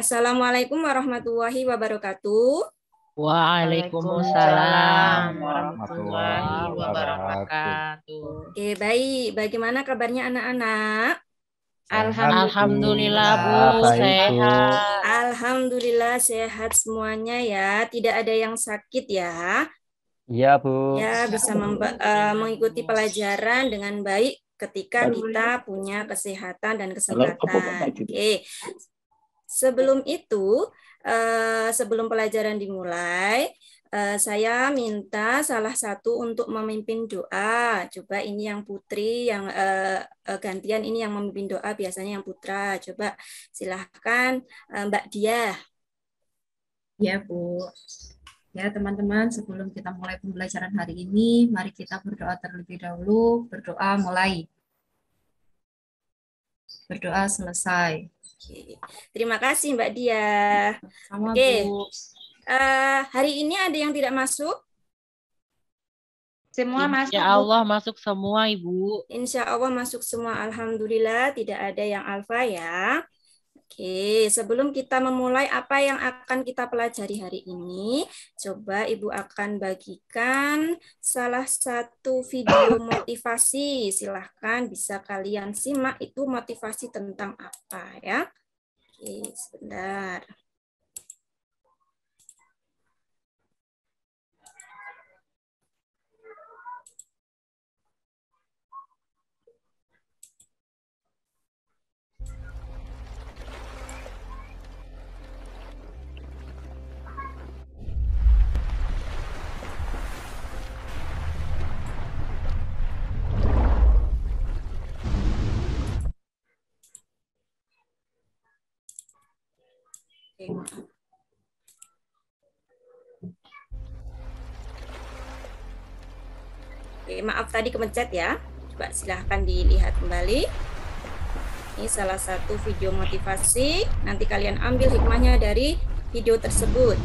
Assalamualaikum warahmatullahi wabarakatuh. Waalaikumsalam warahmatullahi warahmatullahi wabarakatuh. wabarakatuh. Oke, baik. Bagaimana kabarnya anak-anak? Alhamdulillah Bu, baik, Bu. sehat. Alhamdulillah sehat semuanya ya. Tidak ada yang sakit ya. Iya, Bu. Ya, bisa mengikuti pelajaran dengan baik ketika kita punya kesehatan dan kesempatan. Oke. Sebelum itu, sebelum pelajaran dimulai, saya minta salah satu untuk memimpin doa. Coba ini yang putri, yang gantian ini yang memimpin doa, biasanya yang putra. Coba silahkan Mbak Diah. Ya, Bu. Ya, teman-teman, sebelum kita mulai pembelajaran hari ini, mari kita berdoa terlebih dahulu. Berdoa mulai. Berdoa selesai. Oke. Terima kasih Mbak Diah. Sama, Oke. Bu. Hari ini ada yang tidak masuk? Semua masuk, Insya Bu. Allah masuk semua Ibu. Insya Allah masuk semua. Alhamdulillah tidak ada yang alfa ya. Oke, sebelum kita memulai apa yang akan kita pelajari hari ini, coba Ibu akan bagikan salah satu video motivasi. Silahkan bisa kalian simak, itu motivasi tentang apa ya. Oke, sebentar. Oke, maaf. Oke, maaf tadi kepencet ya. Coba silahkan dilihat kembali. Ini salah satu video motivasi. Nanti kalian ambil hikmahnya dari video tersebut.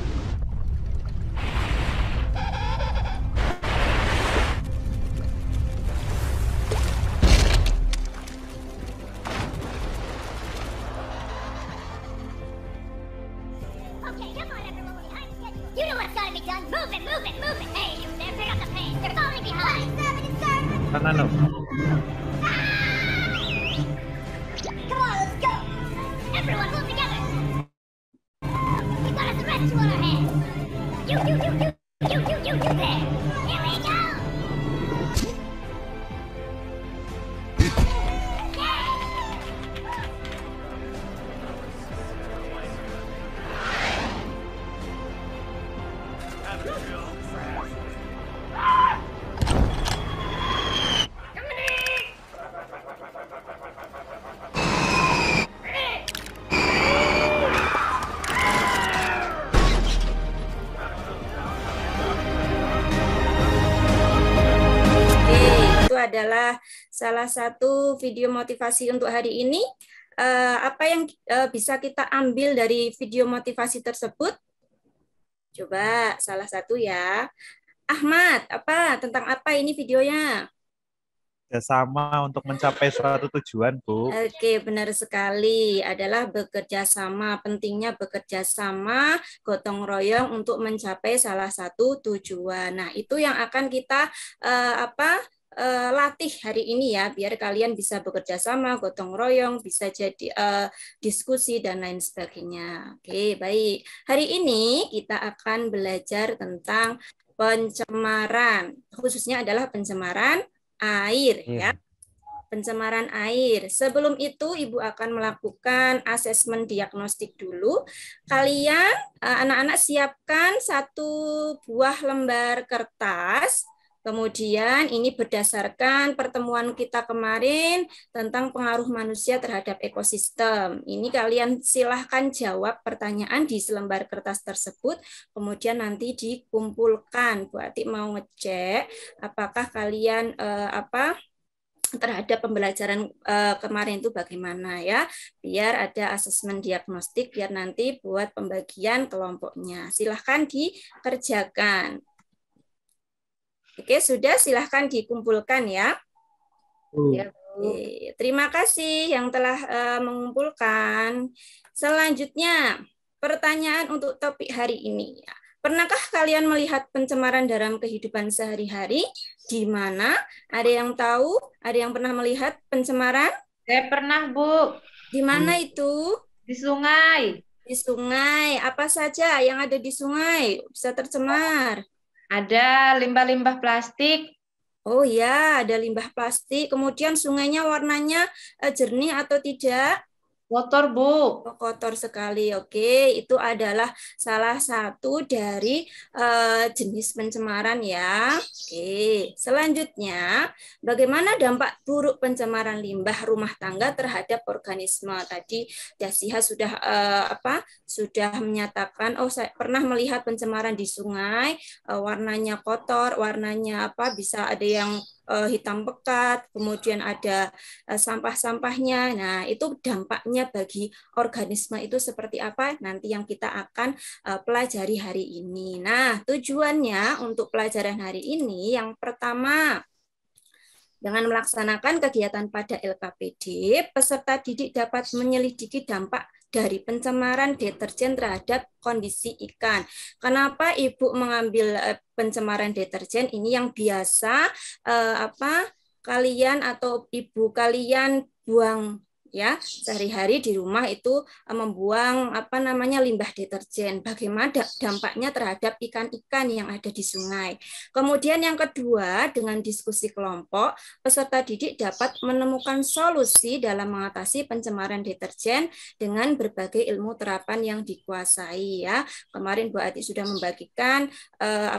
Nano. Adalah salah satu video motivasi untuk hari ini. Apa yang bisa kita ambil dari video motivasi tersebut? Coba salah satu ya. Ahmad, tentang apa ini videonya? Bersama untuk mencapai suatu tujuan, Bu. Oke, benar sekali. Adalah bekerja sama, pentingnya bekerja sama, gotong royong untuk mencapai salah satu tujuan. Nah, itu yang akan kita latih hari ini ya, biar kalian bisa bekerja sama, gotong royong, bisa jadi diskusi dan lain sebagainya. Oke, baik. Hari ini kita akan belajar tentang pencemaran, khususnya adalah pencemaran air ya. Pencemaran air. Sebelum itu Ibu akan melakukan asesmen diagnostik dulu. Kalian anak-anak siapkan satu buah lembar kertas. Kemudian ini berdasarkan pertemuan kita kemarin tentang pengaruh manusia terhadap ekosistem. Ini kalian silahkan jawab pertanyaan di selembar kertas tersebut, kemudian nanti dikumpulkan. Bu Ati mau ngecek apakah kalian terhadap pembelajaran kemarin itu bagaimana ya, biar ada asesmen diagnostik, biar nanti buat pembagian kelompoknya. Silahkan dikerjakan. Oke, sudah, silahkan dikumpulkan ya. Ya, Bu. Oke, terima kasih yang telah mengumpulkan. Selanjutnya, pertanyaan untuk topik hari ini. Pernahkah kalian melihat pencemaran dalam kehidupan sehari-hari? Di mana? Ada yang tahu? Ada yang pernah melihat pencemaran? Saya pernah, Bu, Di mana itu? di sungai. Di sungai. Apa saja yang ada di sungai bisa tercemar? Ada limbah-limbah plastik. Oh ya, ada limbah plastik. Kemudian sungainya warnanya jernih atau tidak? Kotor, Bu. Oh, kotor sekali. Oke, itu adalah salah satu dari jenis pencemaran ya. Oke, selanjutnya bagaimana dampak buruk pencemaran limbah rumah tangga terhadap organisme? Tadi Dasiha sudah sudah menyatakan, oh saya pernah melihat pencemaran di sungai, warnanya kotor, warnanya bisa ada yang hitam pekat, kemudian ada sampah-sampahnya. Nah, itu dampaknya bagi organisme itu seperti apa nanti yang kita akan pelajari hari ini. Nah, tujuannya untuk pelajaran hari ini yang pertama, dengan melaksanakan kegiatan pada LKPD, peserta didik dapat menyelidiki dampak dari pencemaran deterjen terhadap kondisi ikan. Kenapa Ibu mengambil pencemaran deterjen ini yang biasa kalian atau ibu kalian buang ya sehari-hari di rumah itu membuang limbah deterjen. Bagaimana dampaknya terhadap ikan-ikan yang ada di sungai. Kemudian yang kedua, dengan diskusi kelompok, peserta didik dapat menemukan solusi dalam mengatasi pencemaran deterjen dengan berbagai ilmu terapan yang dikuasai ya. Kemarin Bu Ati sudah membagikan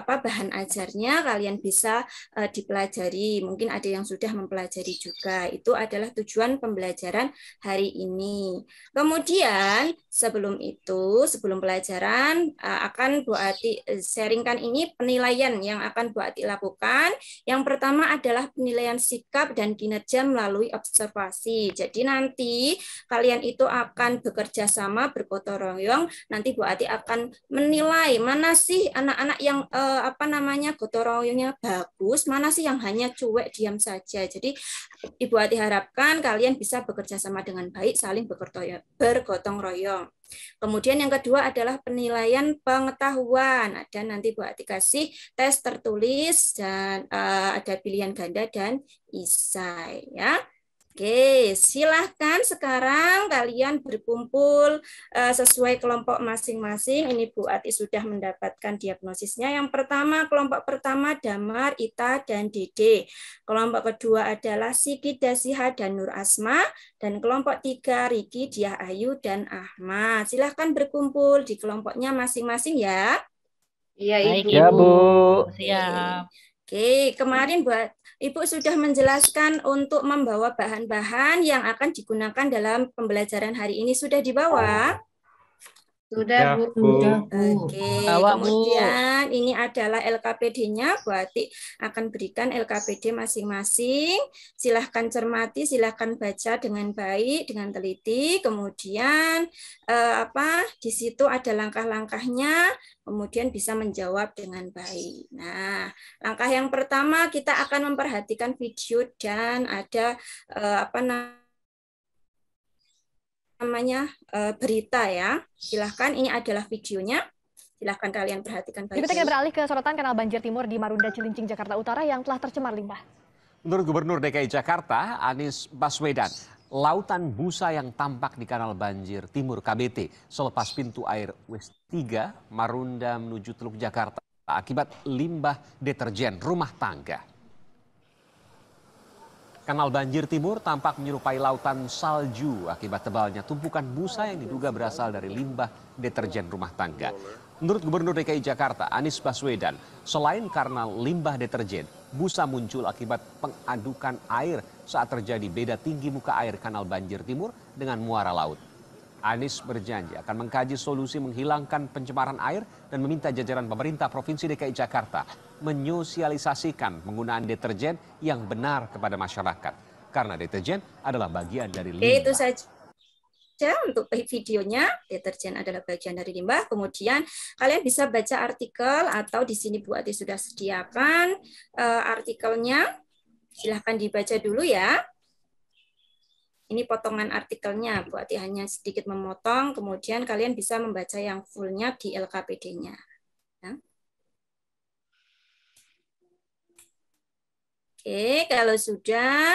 bahan ajarnya, kalian bisa dipelajari. Mungkin ada yang sudah mempelajari juga. Itu adalah tujuan pembelajaran hari ini. Kemudian sebelum pelajaran akan Bu Ati sharingkan ini penilaian yang akan Bu Ati lakukan. Yang pertama adalah penilaian sikap dan kinerja melalui observasi. Jadi nanti kalian itu akan bekerja sama, bergotong royong. Nanti Bu Ati akan menilai mana sih anak-anak yang gotong royongnya bagus, mana sih yang hanya cuek diam saja. Jadi Ibu Ati harapkan kalian bisa bekerja sama dengan baik, saling bergotong royong. Kemudian yang kedua adalah penilaian pengetahuan. Ada nanti Bu Ati kasih tes tertulis dan ada pilihan ganda dan isai ya. Oke, silahkan sekarang kalian berkumpul sesuai kelompok masing-masing. Ini Bu Ati sudah mendapatkan diagnosisnya. Yang pertama, kelompok pertama Damar, Ita, dan Dede. Kelompok kedua adalah Sigi, Dasiha, dan Nur Asma. Dan kelompok tiga, Riki, Diah Ayu, dan Ahmad. Silahkan berkumpul di kelompoknya masing-masing ya. Iya, Baik, Ibu. Ya, Bu. Siap. Oke, kemarin Ibu sudah menjelaskan untuk membawa bahan-bahan yang akan digunakan dalam pembelajaran hari ini. Sudah dibawa? Sudah, Bu. Sudah, Bu. Oke, Bawa, Bu. kemudian ini adalah LKPD-nya. Bu Ati akan berikan LKPD masing-masing. Silahkan cermati, silahkan baca dengan baik, dengan teliti. Kemudian di situ ada langkah-langkahnya. Kemudian bisa menjawab dengan baik. Nah, langkah yang pertama kita akan memperhatikan video dan ada berita ya. Silahkan, ini adalah videonya. Silahkan kalian perhatikan baik-baik. Kita beralih ke sorotan kanal banjir timur di Marunda, Cilincing, Jakarta Utara yang telah tercemar limbah. Menurut Gubernur DKI Jakarta, Anies Baswedan, lautan busa yang tampak di kanal banjir timur KBT selepas pintu air WES 3 Marunda menuju Teluk Jakarta akibat limbah deterjen rumah tangga. Kanal banjir timur tampak menyerupai lautan salju akibat tebalnya tumpukan busa yang diduga berasal dari limbah deterjen rumah tangga. Menurut Gubernur DKI Jakarta, Anies Baswedan, selain karena limbah deterjen, busa muncul akibat pengadukan air saat terjadi beda tinggi muka air kanal banjir timur dengan muara laut. Anies berjanji akan mengkaji solusi menghilangkan pencemaran air dan meminta jajaran pemerintah Provinsi DKI Jakarta menyosialisasikan penggunaan deterjen yang benar kepada masyarakat. Karena deterjen adalah bagian dari limbah. Itu saja untuk videonya. Deterjen adalah bagian dari limbah. Kemudian kalian bisa baca artikel atau di sini Bu Ati sudah sediakan artikelnya. Silahkan dibaca dulu ya. Ini potongan artikelnya, Bu Ati hanya sedikit memotong, kemudian kalian bisa membaca yang fullnya di LKPD-nya. Ya. Oke, kalau sudah,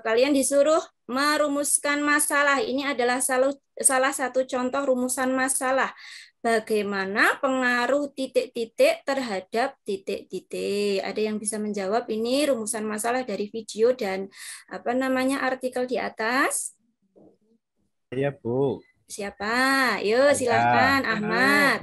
kalian disuruh merumuskan masalah. Ini adalah salah satu contoh rumusan masalah. Bagaimana pengaruh titik-titik terhadap titik-titik. Ada yang bisa menjawab ini rumusan masalah dari video dan artikel di atas? Iya, Bu. Siapa? Yuk, silakan Ahmad.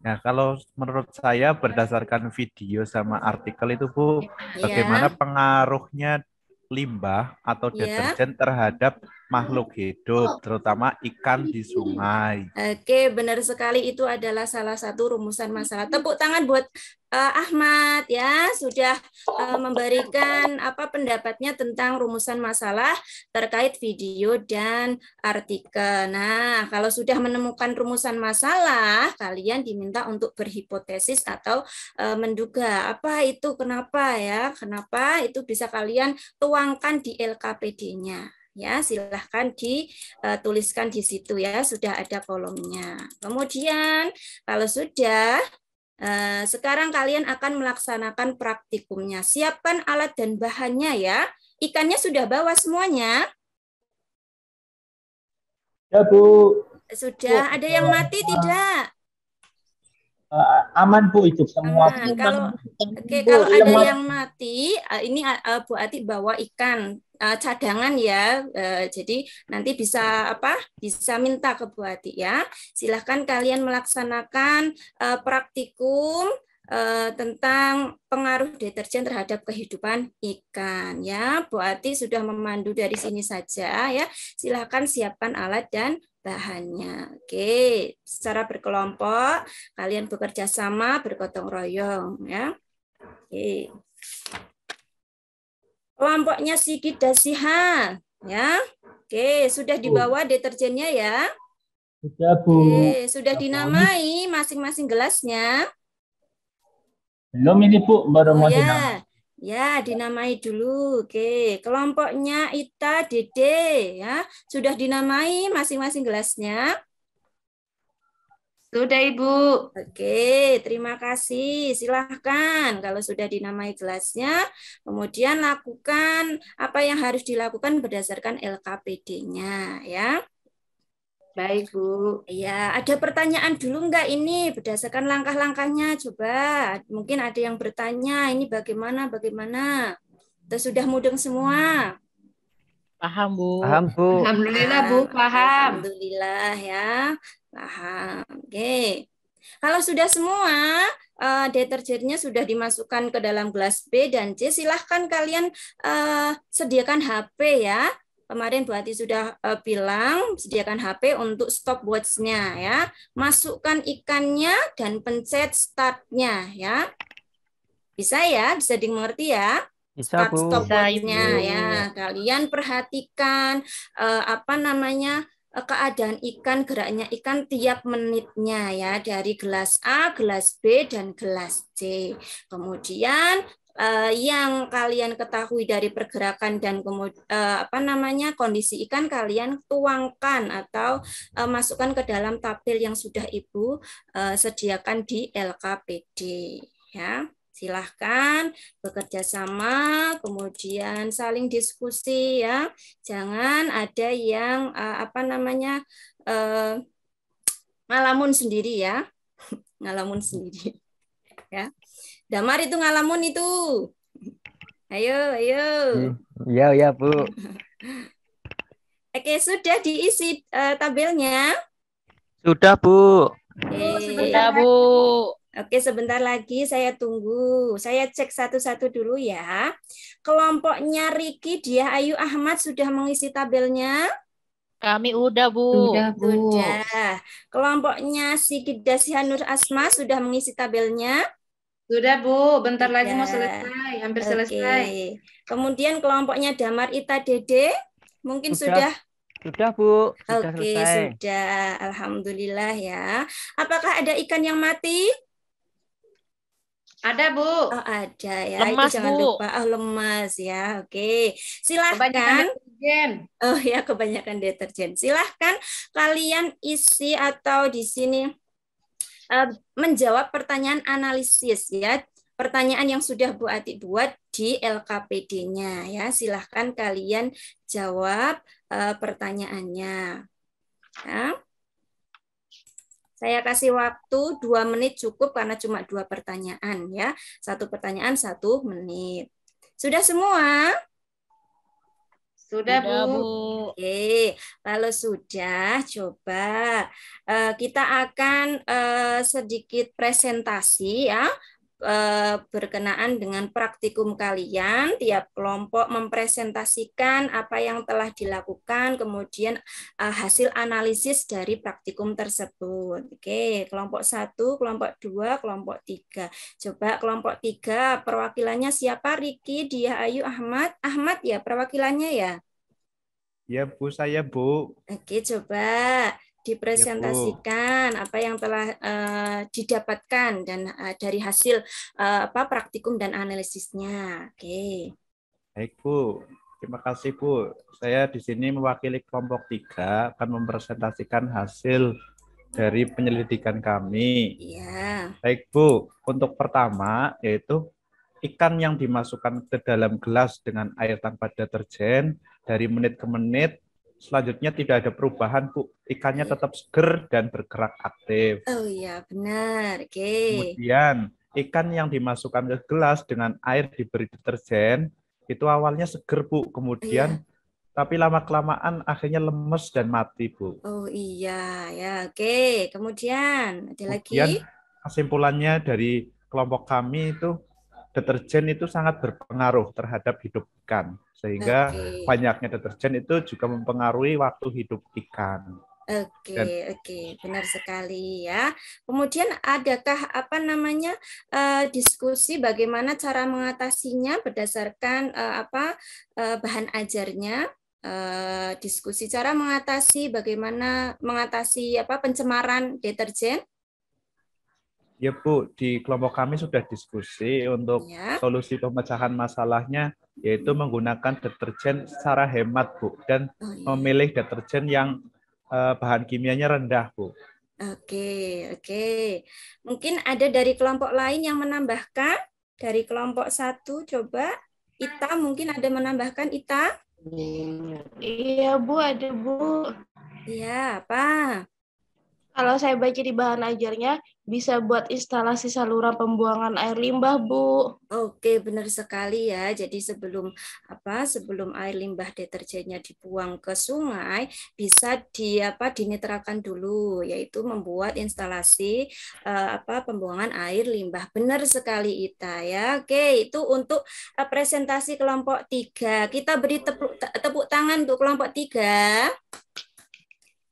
Nah, kalau menurut saya berdasarkan video sama artikel itu, Bu, bagaimana pengaruhnya limbah atau deterjen terhadap makhluk hidup, terutama ikan di sungai. Oke, benar sekali, itu adalah salah satu rumusan masalah. Tepuk tangan buat Ahmad ya, sudah memberikan pendapatnya tentang rumusan masalah terkait video dan artikel. Nah, kalau sudah menemukan rumusan masalah, kalian diminta untuk berhipotesis atau menduga apa itu, kenapa ya, kenapa itu bisa kalian tuangkan di LKPD-nya. Ya, silahkan dituliskan di situ ya, sudah ada kolomnya. Kemudian kalau sudah, sekarang kalian akan melaksanakan praktikumnya. Siapkan alat dan bahannya ya. Ikannya sudah bawa semuanya? Ya, Bu. Sudah. Ada yang mati tidak? Aman, Bu, itu semua. Aman. Kalau ada yang mati, ini Bu Ati bawa ikan cadangan ya, jadi nanti bisa bisa minta ke Bu Ati ya. Silahkan kalian melaksanakan praktikum tentang pengaruh deterjen terhadap kehidupan ikan ya. Bu Ati sudah memandu dari sini saja ya. Silahkan siapkan alat dan bahannya. Oke, secara berkelompok kalian bekerja sama, bergotong royong ya. Oke. Kelompoknya Sigit Dasiha ya. Oke, sudah dibawa deterjennya ya. Sudah, Bu. Oke, sudah dinamai masing-masing gelasnya. Belum ini, Bu, baru mau dinamai. Ya, dinamai dulu. Oke, kelompoknya Ita, Dede ya. Sudah dinamai masing-masing gelasnya. Sudah, Ibu. Oke, terima kasih. Silahkan kalau sudah dinamai gelasnya, kemudian lakukan apa yang harus dilakukan berdasarkan LKPD-nya ya. Baik, Bu. Ya, ada pertanyaan dulu enggak ini berdasarkan langkah-langkahnya? Coba, mungkin ada yang bertanya, ini bagaimana? Atau sudah mudeng semua? Paham, Bu. Paham, Bu. Alhamdulillah, Bu, paham. Alhamdulillah ya, paham. Oke. Kalau sudah semua, deterjennya sudah dimasukkan ke dalam gelas B dan C, silahkan kalian sediakan HP ya. Kemarin Bu Ati sudah bilang, sediakan HP untuk stopwatch-nya ya. Masukkan ikannya dan pencet start-nya ya. Bisa ya? Bisa dimengerti ya? Bisa, Bu. Stopwatch-nya ya. Kalian perhatikan keadaan ikan, geraknya ikan tiap menitnya ya, dari gelas A, gelas B dan gelas C. Kemudian yang kalian ketahui dari pergerakan dan kondisi ikan, kalian tuangkan atau masukkan ke dalam tabel yang sudah Ibu sediakan di LKPD ya. Silahkan bekerja sama, kemudian saling diskusi ya. Jangan ada yang ngalamun sendiri ya, ngalamun sendiri ya. Damar itu ngalamun itu. Ayo. Ya, Bu. Oke, sudah diisi tabelnya? Sudah, Bu. Sudah, Bu. Oke, sebentar lagi saya tunggu. Saya cek satu-satu dulu ya. Kelompoknya Riki, Diah, Ayu, Ahmad sudah mengisi tabelnya? Kami udah, Bu. Sudah, Bu. Sudah. Kelompoknya Sigit Dasiha Nur Asma sudah mengisi tabelnya? Sudah, Bu. Bentar Sudah. lagi mau selesai. Hampir selesai. Kemudian kelompoknya Damar, Ita, Dede mungkin sudah? Sudah, Bu. Oke, sudah. Alhamdulillah ya. Apakah ada ikan yang mati? Ada, Bu. Oh, ada ya. Lemas, Itu jangan Bu. lupa. Oh, lemas ya. Oke. Silahkan. Kebanyakan deterjen. Oh ya, kebanyakan deterjen. Silahkan kalian isi atau di sini menjawab pertanyaan analisis ya. Pertanyaan yang sudah Bu Ati buat di LKPD-nya ya. Silahkan kalian jawab pertanyaannya. Ya. Saya kasih waktu 2 menit cukup karena cuma 2 pertanyaan ya. 1 pertanyaan 1 menit. Sudah semua? Sudah, Bu. Oke, kalau sudah, coba kita akan sedikit presentasi ya. Berkenaan dengan praktikum kalian, tiap kelompok mempresentasikan apa yang telah dilakukan, kemudian hasil analisis dari praktikum tersebut. Oke, kelompok 1, kelompok 2, kelompok 3. Coba kelompok 3, perwakilannya siapa? Riki, Dia, Ayu, Ahmad. Ahmad ya perwakilannya ya? Ya Bu, saya Bu. Oke, coba dipresentasikan apa yang telah didapatkan dan dari hasil praktikum dan analisisnya. Oke. Baik Bu, terima kasih Bu. Saya di sini mewakili kelompok 3 akan mempresentasikan hasil dari penyelidikan kami. Iya. Baik Bu, untuk pertama yaitu ikan yang dimasukkan ke dalam gelas dengan air tanpa deterjen dari menit ke menit. Selanjutnya tidak ada perubahan, Bu. Ikannya tetap seger dan bergerak aktif. Oh iya, benar. Oke. Kemudian, ikan yang dimasukkan ke gelas dengan air diberi deterjen, itu awalnya seger, Bu. Kemudian, tapi lama-kelamaan akhirnya lemes dan mati, Bu. Oh iya, ya oke. Kemudian, ada lagi? Kesimpulannya dari kelompok kami itu, deterjen itu sangat berpengaruh terhadap hidup ikan. Sehingga banyaknya deterjen itu juga mempengaruhi waktu hidup ikan. Oke, benar sekali ya. Kemudian adakah diskusi bagaimana cara mengatasinya berdasarkan bahan ajarnya? Diskusi cara mengatasi bagaimana mengatasi pencemaran deterjen? Ya Bu, di kelompok kami sudah diskusi untuk solusi pemecahan masalahnya, yaitu menggunakan deterjen secara hemat Bu, dan memilih deterjen yang bahan kimianya rendah Bu. Oke. Mungkin ada dari kelompok lain yang menambahkan? Dari kelompok 1, coba. Ita mungkin ada menambahkan, Ita? Iya Bu, ada Bu. Iya, apa? Kalau saya baca di bahan ajarnya, bisa buat instalasi saluran pembuangan air limbah, Bu. Oke, benar sekali ya. Jadi sebelum air limbah deterjennya dibuang ke sungai, bisa dinetralkan dulu, yaitu membuat instalasi pembuangan air limbah. Benar sekali Ita ya. Oke, itu untuk presentasi kelompok 3. Kita beri tepuk tangan untuk kelompok 3.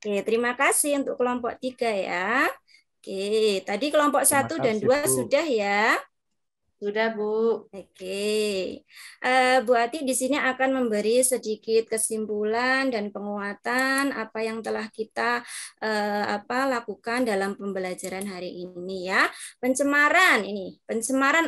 Oke, terima kasih untuk kelompok 3 ya. Oke, tadi kelompok 1 dan 2 sudah ya. Sudah, Bu. Oke. Bu Ati di sini akan memberi sedikit kesimpulan dan penguatan apa yang telah kita lakukan dalam pembelajaran hari ini ya. Pencemaran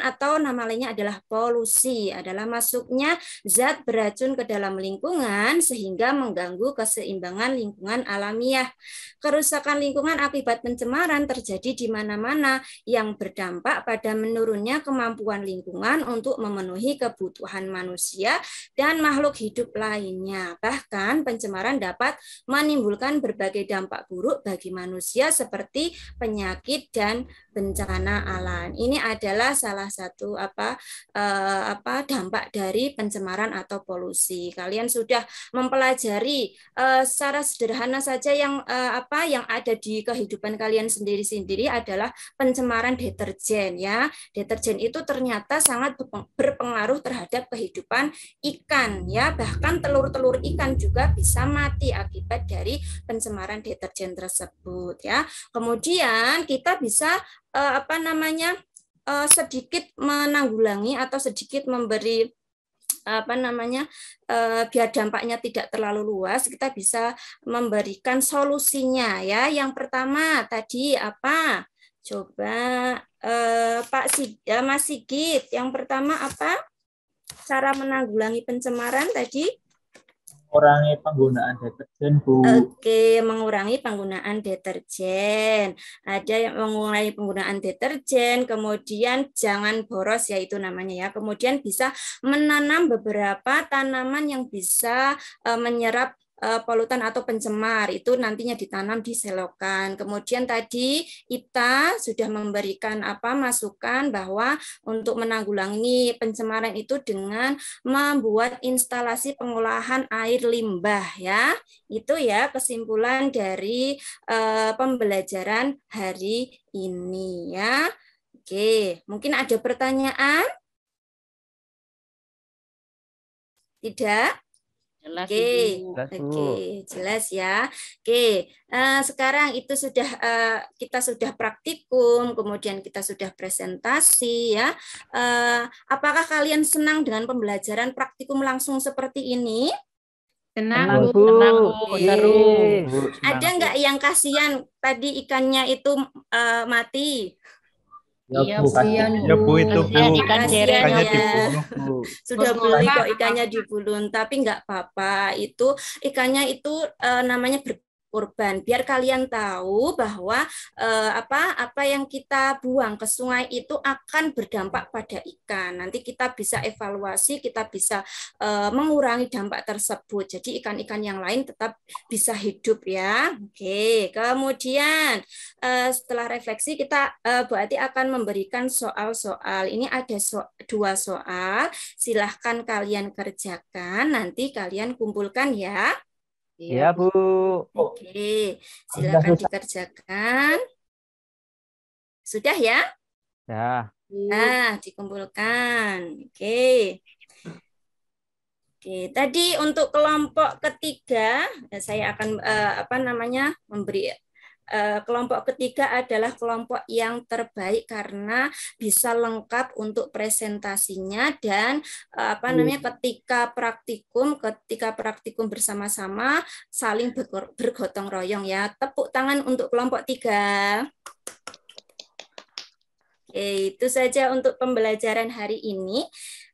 atau nama lainnya adalah polusi, adalah masuknya zat beracun ke dalam lingkungan sehingga mengganggu keseimbangan lingkungan alamiah. Kerusakan lingkungan akibat pencemaran terjadi di mana-mana yang berdampak pada menurunnya kemampuan lingkungan untuk memenuhi kebutuhan manusia dan makhluk hidup lainnya. Bahkan pencemaran dapat menimbulkan berbagai dampak buruk bagi manusia seperti penyakit dan bencana alam. Ini adalah salah satu dampak dari pencemaran atau polusi. Kalian sudah mempelajari secara sederhana saja yang ada di kehidupan kalian sendiri-sendiri adalah pencemaran deterjen ya. Deterjen itu ternyata sangat berpengaruh terhadap kehidupan ikan ya, bahkan telur-telur ikan juga bisa mati akibat dari pencemaran deterjen tersebut ya. Kemudian kita bisa sedikit menanggulangi atau sedikit memberi biar dampaknya tidak terlalu luas, kita bisa memberikan solusinya ya. Yang pertama tadi apa? Coba Mas Sigit, yang pertama apa? Cara menanggulangi pencemaran tadi? mengurangi penggunaan deterjen, Bu. Oke, mengurangi penggunaan deterjen. Ada yang mengurangi penggunaan deterjen, kemudian jangan boros ya itu namanya ya. Kemudian bisa menanam beberapa tanaman yang bisa menyerap polutan atau pencemar, itu nantinya ditanam di selokan. Kemudian tadi Ita sudah memberikan masukan bahwa untuk menanggulangi pencemaran itu dengan membuat instalasi pengolahan air limbah ya. Itu ya kesimpulan dari pembelajaran hari ini ya. Oke, mungkin ada pertanyaan? Tidak? Jelas, Oke, Ibu. oke, jelas ya. Oke, sekarang itu sudah kita sudah praktikum, kemudian kita sudah presentasi ya. Apakah kalian senang dengan pembelajaran praktikum langsung seperti ini? Tenang, Bu. Tenang, Bu. Oke. Seru. Ada nggak yang kasihan tadi ikannya itu mati? Iya, Bu. Ya Bu, itu Bu. Kasihan ikan Kasihan cerenya, Ikannya ya. dibunuh Bu. Sudah Bos beli Pak. kok ikannya dibunuh, tapi nggak apa-apa. Itu ikannya itu namanya berkorban. Biar kalian tahu bahwa apa yang kita buang ke sungai itu akan berdampak pada ikan. Nanti kita bisa evaluasi, kita bisa mengurangi dampak tersebut. Jadi ikan-ikan yang lain tetap bisa hidup ya. Oke, kemudian setelah refleksi kita Bu Ati akan memberikan soal-soal. Ini ada dua soal. Silahkan kalian kerjakan. Nanti kalian kumpulkan ya. Iya, Bu. Oke, silahkan dikerjakan. Sudah ya? Ya. Nah, dikumpulkan. Oke. Oke, tadi untuk kelompok ketiga saya akan memberi kelompok ketiga adalah kelompok yang terbaik karena bisa lengkap untuk presentasinya dan ketika praktikum bersama-sama saling bergotong royong ya. Tepuk tangan untuk kelompok 3. Oke, itu saja untuk pembelajaran hari ini.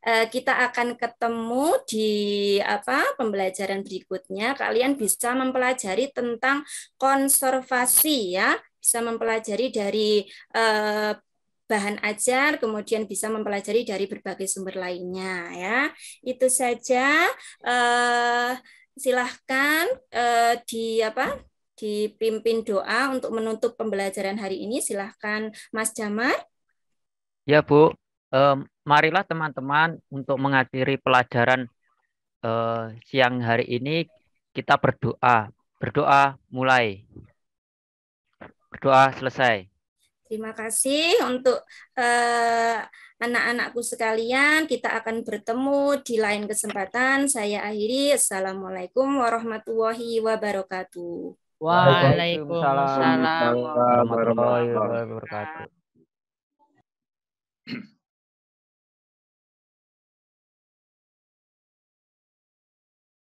Kita akan ketemu di pembelajaran berikutnya. Kalian bisa mempelajari tentang konservasi ya, bisa mempelajari dari bahan ajar, kemudian bisa mempelajari dari berbagai sumber lainnya ya. Itu saja. Silahkan dipimpin doa untuk menutup pembelajaran hari ini. Silahkan Mas Jamar. Ya Bu, marilah teman-teman untuk mengakhiri pelajaran siang hari ini kita berdoa. Berdoa mulai. Berdoa selesai. Terima kasih untuk anak-anakku sekalian. Kita akan bertemu di lain kesempatan. Saya akhiri. Assalamualaikum warahmatullahi wabarakatuh. Waalaikumsalam warahmatullahi wabarakatuh.